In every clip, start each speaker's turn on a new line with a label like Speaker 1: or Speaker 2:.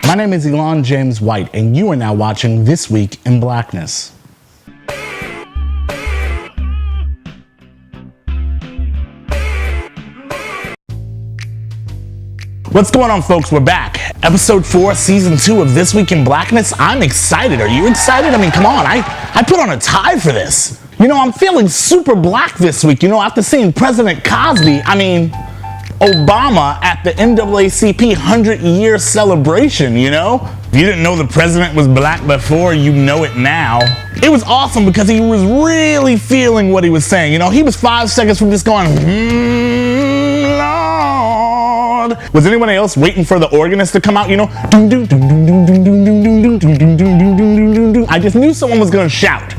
Speaker 1: My name is Elon James White, and you are now watching This Week in Blackness. What's going on, folks? We're back. Episode 4, Season 2 of This Week in Blackness. I'm excited. Are you excited? I mean, come on. I put on a tie for this. You know, I'm feeling super black this week. You know, after seeing President Cosby, Obama at the NAACP 100-year celebration, you know? If you didn't know the president was black before, you know it now. It was awesome because he was really feeling what he was saying. You know, he was 5 seconds from just going, Lord. Was anyone else waiting for the organist to come out, you know? I just knew someone was gonna shout.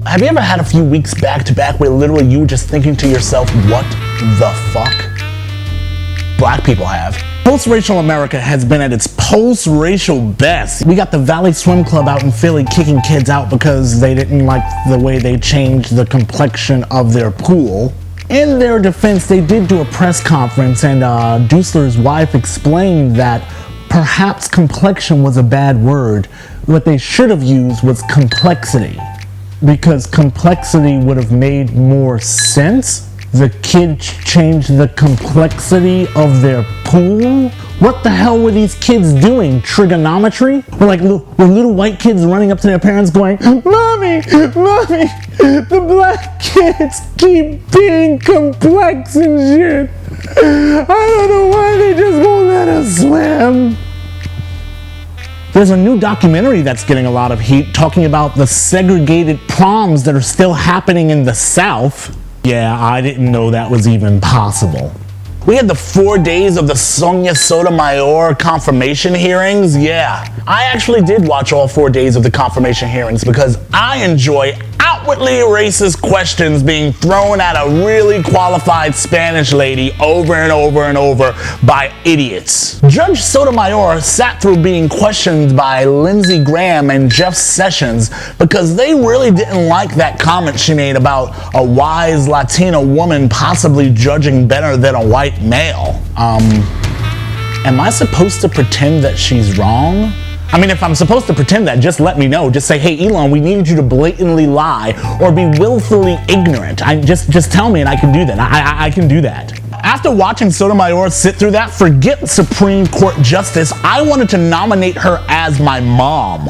Speaker 1: Have you ever had a few weeks back to back where literally you were just thinking to yourself, what the fuck? Black people have. Post-racial America has been at its post-racial best. We got the Valley Swim Club out in Philly kicking kids out because they didn't like the way they changed the complexion of their pool. In their defense, they did do a press conference, and Dusler's wife explained that perhaps complexion was a bad word. What they should have used was complexity, because complexity would have made more sense. The kids changed the complexity of their pool? What the hell were these kids doing? Trigonometry? Were little white kids running up to their parents going, Mommy, the black kids keep being complex and shit. I don't know why they just won't let us swim. There's a new documentary that's getting a lot of heat talking about the segregated proms that are still happening in the South. Yeah, I didn't know that was even possible. We had the 4 days of the Sonia Sotomayor confirmation hearings. Yeah, I actually did watch all 4 days of the confirmation hearings because I enjoy outwardly racist questions being thrown at a really qualified Spanish lady over and over and over by idiots. Judge Sotomayor sat through being questioned by Lindsey Graham and Jeff Sessions because they really didn't like that comment she made about a wise Latina woman possibly judging better than a white male. Am I supposed to pretend that she's wrong? I mean, if I'm supposed to pretend that, just let me know. Just say, hey, Elon, we need you to blatantly lie or be willfully ignorant. Just tell me and I can do that. I can do that. After watching Sotomayor sit through that, forget Supreme Court Justice, I wanted to nominate her as my mom.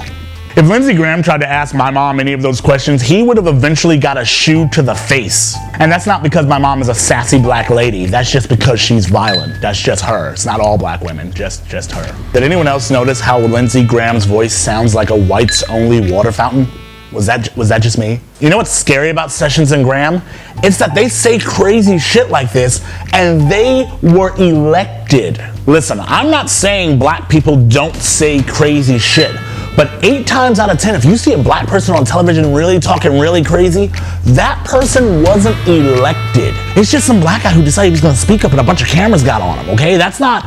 Speaker 1: If Lindsey Graham tried to ask my mom any of those questions, he would have eventually got a shoe to the face. And that's not because my mom is a sassy black lady. That's just because she's violent. That's just her. It's not all black women, just her. Did anyone else notice how Lindsey Graham's voice sounds like a whites-only water fountain? Was that just me? You know what's scary about Sessions and Graham? It's that they say crazy shit like this and they were elected. Listen, I'm not saying black people don't say crazy shit. But 8 times out of 10, if you see a black person on television really talking really crazy, that person wasn't elected. It's just some black guy who decided he was going to speak up and a bunch of cameras got on him, okay? That's not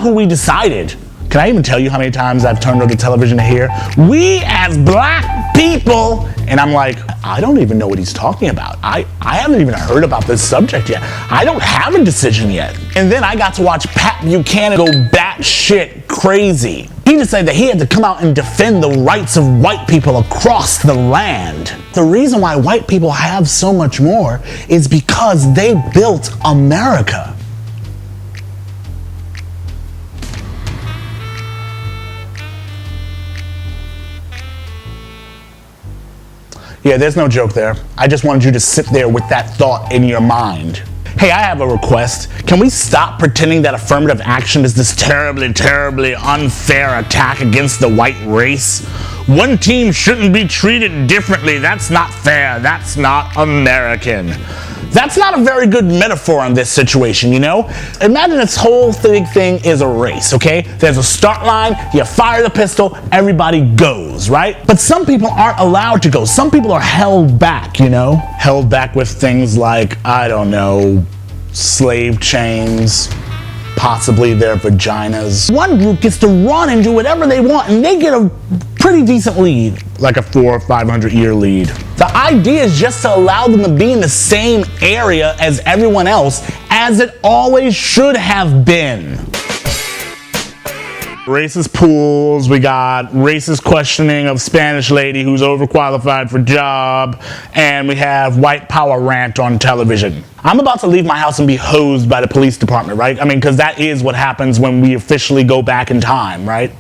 Speaker 1: who we decided. Can I even tell you how many times I've turned on the television to hear, we as black people, and I'm like, I don't even know what he's talking about. I haven't even heard about this subject yet. I don't have a decision yet. And then I got to watch Pat Buchanan go batshit crazy. He decided that he had to come out and defend the rights of white people across the land. The reason why white people have so much more is because they built America. Yeah, there's no joke there. I just wanted you to sit there with that thought in your mind. Hey, I have a request. Can we stop pretending that affirmative action is this terribly, terribly unfair attack against the white race? One team shouldn't be treated differently. That's not fair. That's not American. That's not a very good metaphor in this situation, you know? Imagine this whole thing is a race, okay? There's a start line, you fire the pistol, everybody goes, right? But some people aren't allowed to go. Some people are held back, you know? Held back with things like, I don't know, slave chains, possibly their vaginas. One group gets to run and do whatever they want, and they get a pretty decent lead, like a 400 or 500 year lead. The idea is just to allow them to be in the same area as everyone else as it always should have been. Racist pools, we got racist questioning of Spanish lady who's overqualified for job, and we have white power rant on television. I'm about to leave my house and be hosed by the police department, right? I mean, because that is what happens when we officially go back in time, right?